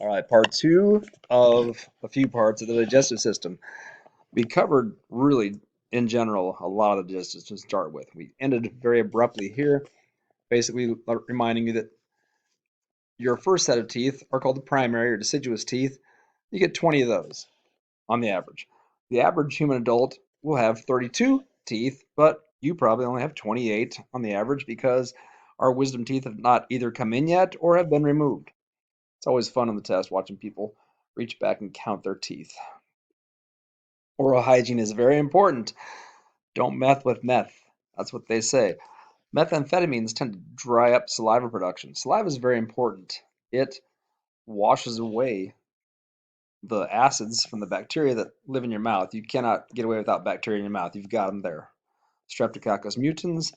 All right, part two of a few parts of the digestive system. We covered really, in general, a lot of the digestive to start with. We ended very abruptly here, basically reminding you that your first set of teeth are called the primary or deciduous teeth. You get 20 of those on the average. The average human adult will have 32 teeth, but you probably only have 28 on the average because our wisdom teeth have not either come in yet or have been removed. It's always fun on the test watching people reach back and count their teeth. Oral hygiene is very important. Don't meth with meth. That's what they say. Methamphetamines tend to dry up saliva production. Saliva is very important. It washes away the acids from the bacteria that live in your mouth. You cannot get away without bacteria in your mouth. You've got them there. Streptococcus mutans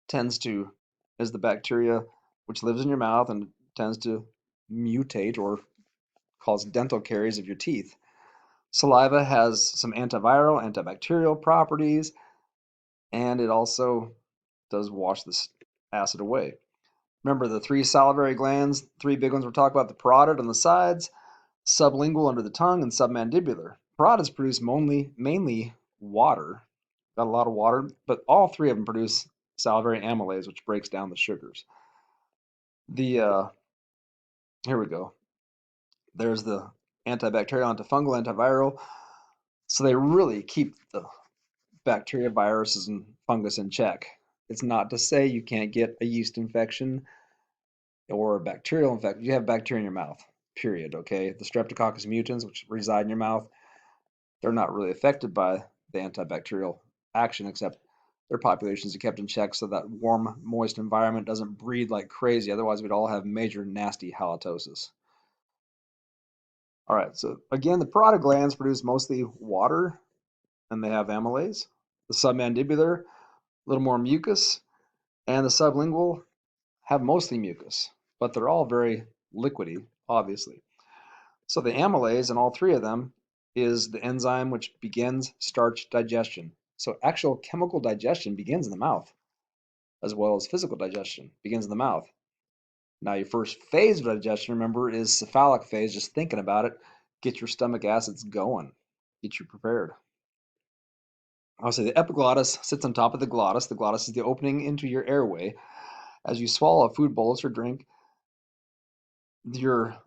tends to is the bacteria which lives in your mouth and tends to mutate or cause dental caries of your teeth. Saliva has some antiviral, antibacterial properties, and it also does wash this acid away. Remember the three salivary glands, three big ones we're talking about, the parotid on the sides, sublingual under the tongue, and submandibular. Parotids produce mainly water, got a lot of water, but all three of them produce salivary amylase, which breaks down the sugars. The Here we go. There's the antibacterial, antifungal, antiviral. So they really keep the bacteria, viruses, and fungus in check. It's not to say you can't get a yeast infection or a bacterial infection. You have bacteria in your mouth, period. Okay. The Streptococcus mutans, which reside in your mouth, they're not really affected by the antibacterial action, except their populations are kept in check so that warm, moist environment doesn't breed like crazy. Otherwise, we'd all have major nasty halitosis. All right. So again, the parotid glands produce mostly water, and they have amylase. The submandibular, a little more mucus, and the sublingual have mostly mucus, but they're all very liquidy, obviously. So the amylase in all three of them is the enzyme which begins starch digestion. So actual chemical digestion begins in the mouth, as well as physical digestion begins in the mouth. Now your first phase of digestion, remember, is cephalic phase, just thinking about it. Get your stomach acids going, get you prepared. I'll say the epiglottis sits on top of the glottis. The glottis is the opening into your airway. As you swallow a food, bolus, or drink, your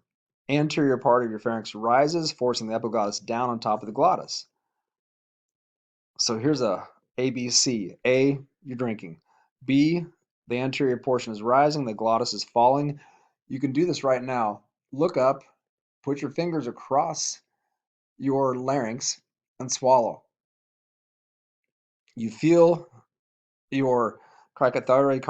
anterior part of your pharynx rises, forcing the epiglottis down on top of the glottis. So here's a ABC. A, you're drinking. B, the anterior portion is rising, the glottis is falling. You can do this right now. Look up, put your fingers across your larynx, and swallow. You feel your cricothyroid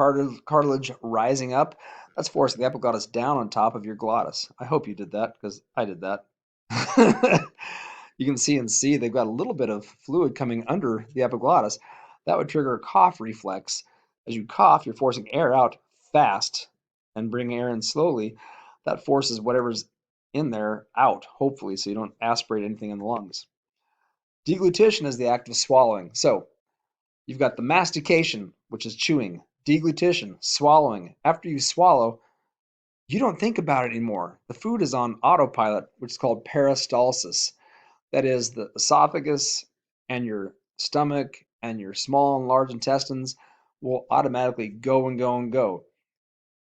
cartilage rising up. That's forcing the epiglottis down on top of your glottis. I hope you did that because I did that. You can see and see they've got a little bit of fluid coming under the epiglottis. That would trigger a cough reflex. As you cough, you're forcing air out fast and bringing air in slowly. That forces whatever's in there out, hopefully, so you don't aspirate anything in the lungs. Deglutition is the act of swallowing. So you've got the mastication, which is chewing, deglutition, swallowing. After you swallow, you don't think about it anymore. The food is on autopilot, which is called peristalsis. That is, the esophagus and your stomach and your small and large intestines will automatically go and go and go.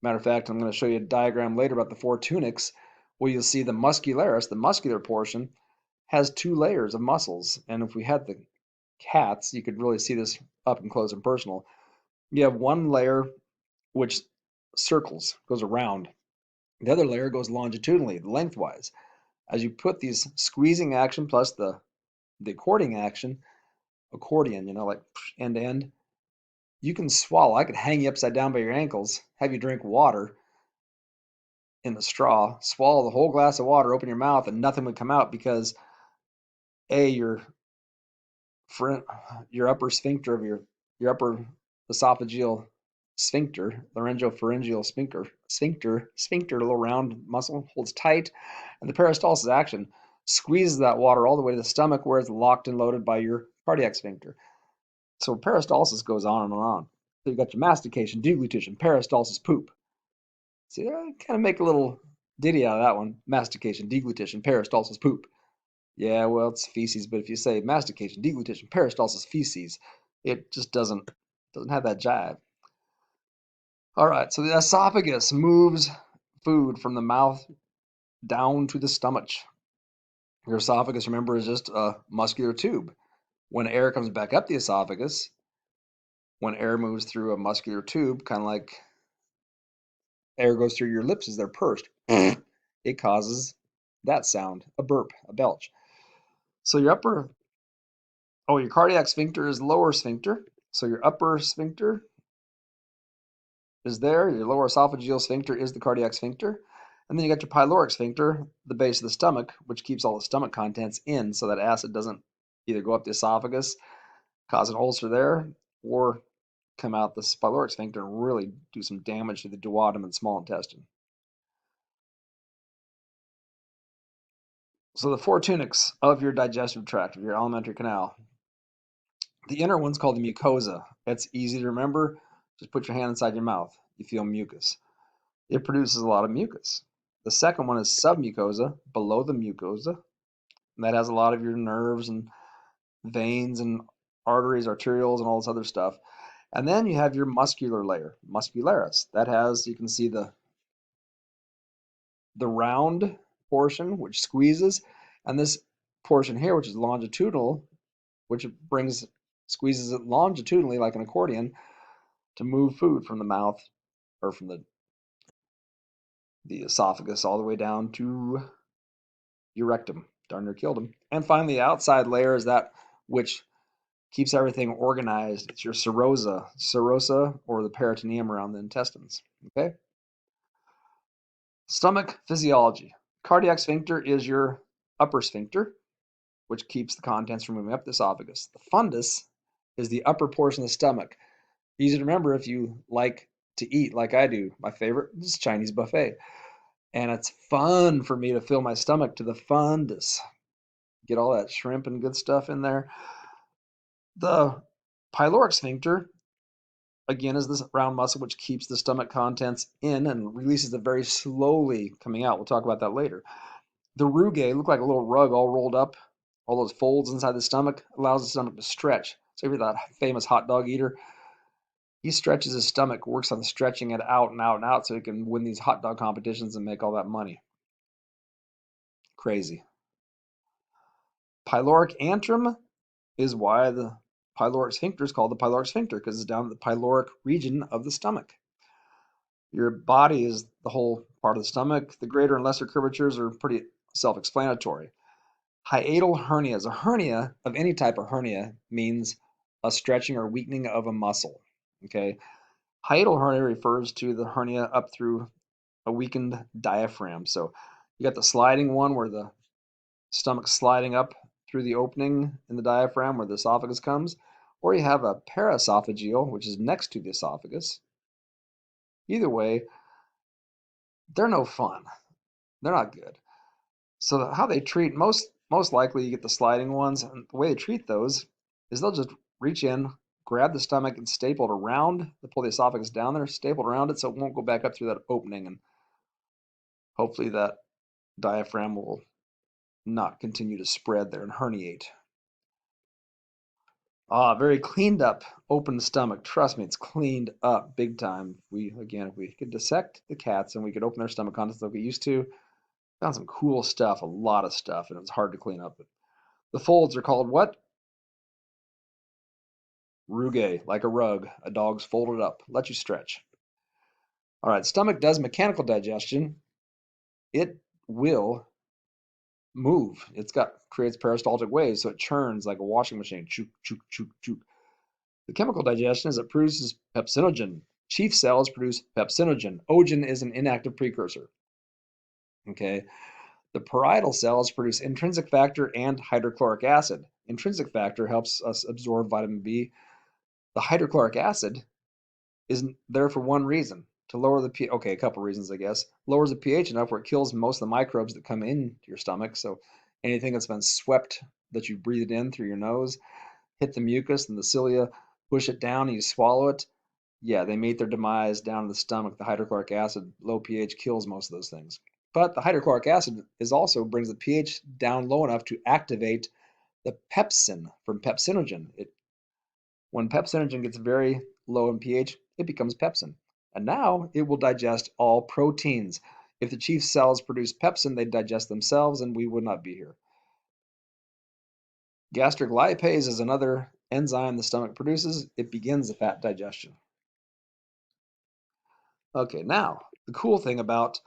Matter of fact, I'm going to show you a diagram later about the four tunics where you'll see the muscularis, the muscular portion, has two layers of muscles. And if we had the cats, you could really see this up and close and personal. You have one layer which circles, goes around. The other layer goes longitudinally, lengthwise. As you put these squeezing action plus the according action, accordion, like end to end, you can swallow. I could hang you upside down by your ankles, have you drink water in the straw, swallow the whole glass of water, open your mouth, and nothing would come out because A, your upper sphincter of your upper esophageal sphincter, laryngopharyngeal sphincter, a little round muscle, holds tight, and the peristalsis action squeezes that water all the way to the stomach where it's locked and loaded by your cardiac sphincter. So peristalsis goes on and on. So you got your mastication, deglutition, peristalsis, poop. See, I kind of make a little Diddy out of that one. Mastication, deglutition, peristalsis, poop. Yeah, well, it's feces, but if you say mastication, deglutition, peristalsis, feces, it just doesn't have that jive. All right, so the esophagus moves food from the mouth down to the stomach. Your esophagus, remember, is just a muscular tube. When air comes back up the esophagus, when air moves through a muscular tube, kind of like air goes through your lips as they're pursed, it causes that sound, a burp, a belch. So your cardiac sphincter is lower sphincter. So your upper sphincter is there. Your lower esophageal sphincter is the cardiac sphincter. And then you got your pyloric sphincter, the base of the stomach, which keeps all the stomach contents in so that acid doesn't either go up the esophagus, cause an ulcer there, or come out the pyloric sphincter and really do some damage to the duodenum and small intestine. So the four tunics of your digestive tract, of your alimentary canal. The inner one's called the mucosa. It's easy to remember. Just put your hand inside your mouth. You feel mucus. It produces a lot of mucus. The second one is submucosa, below the mucosa. And that has a lot of your nerves and veins and arteries, arterioles, and all this other stuff. And then you have your muscular layer, muscularis. That has, you can see the round portion, which squeezes, and this portion here, which is longitudinal, which squeezes it longitudinally like an accordion to move food from the mouth or from the esophagus all the way down to your rectum. Darn near killed him. And finally, the outside layer is that which keeps everything organized. It's your serosa, or the peritoneum around the intestines. Okay? Stomach physiology. Cardiac sphincter is your upper sphincter, which keeps the contents from moving up the esophagus. The fundus is the upper portion of the stomach. Easy to remember if you like to eat like I do. My favorite is Chinese buffet. And it's fun for me to fill my stomach to the fundus. Get all that shrimp and good stuff in there. The pyloric sphincter, again, is this round muscle which keeps the stomach contents in and releases it very slowly coming out. We'll talk about that later. The rugae look like a little rug all rolled up. All those folds inside the stomach allows the stomach to stretch. So if you're that famous hot dog eater, he stretches his stomach, works on stretching it out and out and out so he can win these hot dog competitions and make all that money. Crazy. Pyloric antrum is why the pyloric sphincter is called the pyloric sphincter, because it's down in the pyloric region of the stomach. Your body is the whole part of the stomach. The greater and lesser curvatures are pretty self-explanatory. Hiatal hernias. A hernia of any type of hernia means a stretching or weakening of a muscle. Okay. Hiatal hernia refers to the hernia up through a weakened diaphragm. So you got the sliding one where the stomach's sliding up through the opening in the diaphragm where the esophagus comes, or you have a paraesophageal, which is next to the esophagus. Either way, they're no fun. They're not good. So how they treat most likely you get the sliding ones, and the way they treat those is they'll just reach in, grab the stomach and staple it around, they pull the esophagus down there, staple it around it so it won't go back up through that opening, and hopefully that diaphragm will not continue to spread there and herniate. Very cleaned up, open stomach. Trust me, it's cleaned up big time. If we could dissect the cats and we could open their stomach contents like we used to, found some cool stuff, a lot of stuff, and it was hard to clean up. The folds are called what? Rugae, like a rug. A dog's folded up. Let you stretch. All right, stomach does mechanical digestion. It will move. Creates peristaltic waves, so it churns like a washing machine. Chook, chook, chook, chook. The chemical digestion is it produces pepsinogen. Chief cells produce pepsinogen. Ogen is an inactive precursor. Okay. The parietal cells produce intrinsic factor and hydrochloric acid. Intrinsic factor helps us absorb vitamin B. The hydrochloric acid is there for one reason, to lower the pH. Okay, a couple reasons, I guess. Lowers the pH enough where it kills most of the microbes that come into your stomach. So anything that's been swept that you breathed in through your nose, hit the mucus and the cilia, push it down and you swallow it. Yeah, they meet their demise down in the stomach. The hydrochloric acid, low pH kills most of those things. But the hydrochloric acid is also brings the pH down low enough to activate the pepsin from pepsinogen. When pepsinogen gets very low in pH, it becomes pepsin. And now it will digest all proteins. If the chief cells produce pepsin, they digest themselves and we would not be here. Gastric lipase is another enzyme the stomach produces. It begins the fat digestion. Okay, now the cool thing about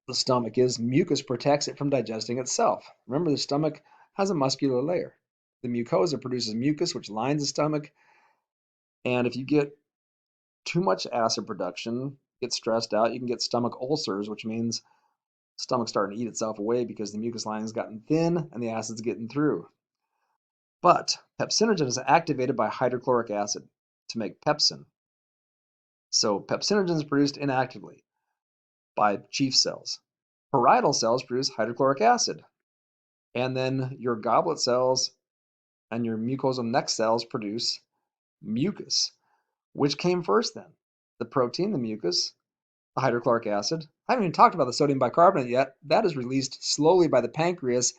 the stomach is mucus protects it from digesting itself. Remember, the stomach has a muscular layer. The mucosa produces mucus, which lines the stomach. And if you get too much acid production, get stressed out, you can get stomach ulcers, which means stomach starting to eat itself away because the mucus lining has gotten thin and the acid's getting through. But pepsinogen is activated by hydrochloric acid to make pepsin. So pepsinogen is produced inactively by chief cells. Parietal cells produce hydrochloric acid. And then your goblet cells and your mucosal neck cells produce mucus. Which came first then? The protein, the mucus, the hydrochloric acid. I haven't even talked about the sodium bicarbonate yet. That is released slowly by the pancreas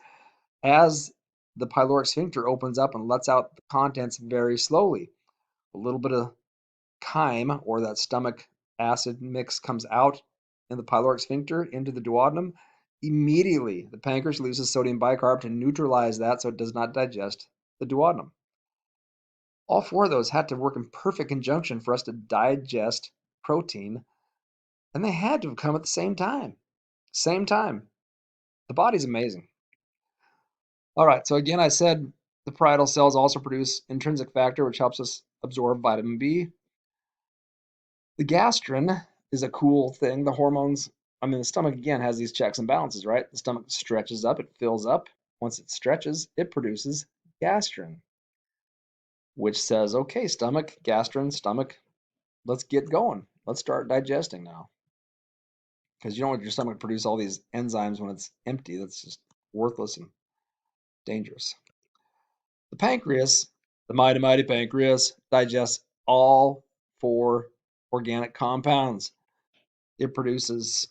as the pyloric sphincter opens up and lets out the contents very slowly. A little bit of chyme, or that stomach acid mix, comes out in the pyloric sphincter into the duodenum. Immediately, the pancreas loses sodium bicarb to neutralize that so it does not digest the duodenum. All four of those had to work in perfect conjunction for us to digest protein, and they had to have come at the same time. Same time. The body's amazing. All right, so again, I said the parietal cells also produce intrinsic factor, which helps us absorb vitamin B. The gastrin is a cool thing. The hormones, the stomach again has these checks and balances, right? The stomach stretches up, it fills up. Once it stretches, it produces gastrin, which says, okay, stomach, gastrin, stomach, let's get going. Let's start digesting now. Because you don't want your stomach to produce all these enzymes when it's empty. That's just worthless and dangerous. The pancreas, the mighty, mighty pancreas, digests all four organic compounds. It produces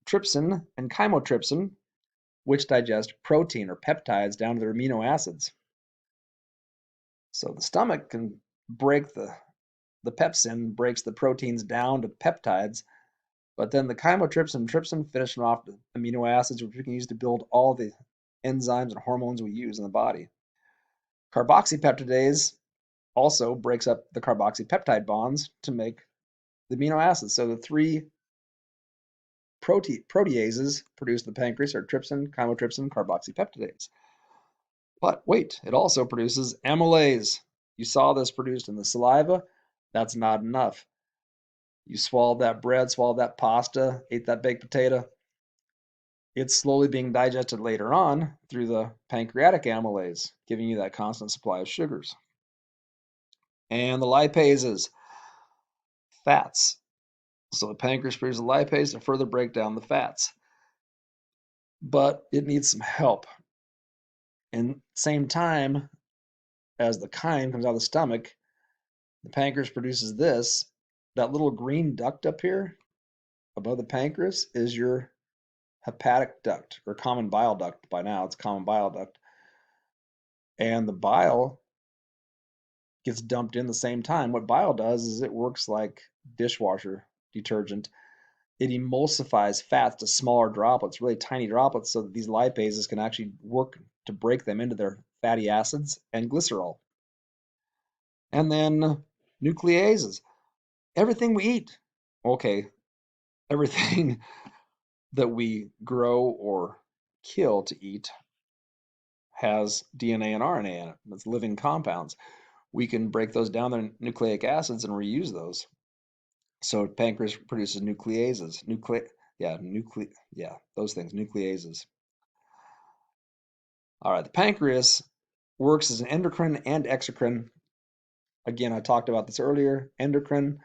trypsin and chymotrypsin, which digest protein or peptides down to their amino acids. So the stomach can break the pepsin, breaks the proteins down to peptides, but then the chymotrypsin and trypsin finish them off to amino acids, which we can use to build all the enzymes and hormones we use in the body. Carboxypeptidase also breaks up the carboxypeptide bonds to make the amino acids. So the three proteases produced in the pancreas are trypsin, chymotrypsin, carboxypeptidase. But wait, it also produces amylase. You saw this produced in the saliva. That's not enough. You swallowed that bread, swallowed that pasta, ate that baked potato. It's slowly being digested later on through the pancreatic amylase, giving you that constant supply of sugars. And the lipases, fats. So the pancreas produces lipase to further break down the fats. But it needs some help. And same time as the chyme comes out of the stomach, the pancreas produces this. That little green duct up here above the pancreas is your hepatic duct, or common bile duct. By now, it's common bile duct. And the bile gets dumped in the same time. What bile does is it works like dishwasher detergent. It emulsifies fats to smaller droplets, really tiny droplets, so that these lipases can actually work to break them into their fatty acids and glycerol. And then nucleases. Everything we eat, okay, everything that we grow or kill to eat has DNA and RNA in it. That's living compounds. We can break those down to nucleic acids and reuse those. So pancreas produces nucleases. Those things, nucleases. All right, the pancreas works as an endocrine and exocrine. Again, I talked about this earlier. Endocrine,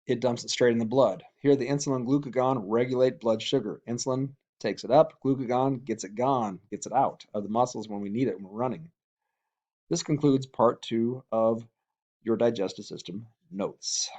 it dumps it straight in the blood. Here, the insulin and glucagon regulate blood sugar. Insulin takes it up, glucagon gets it gone, gets it out of the muscles when we need it when we're running. This concludes part 2 of your digestive system notes.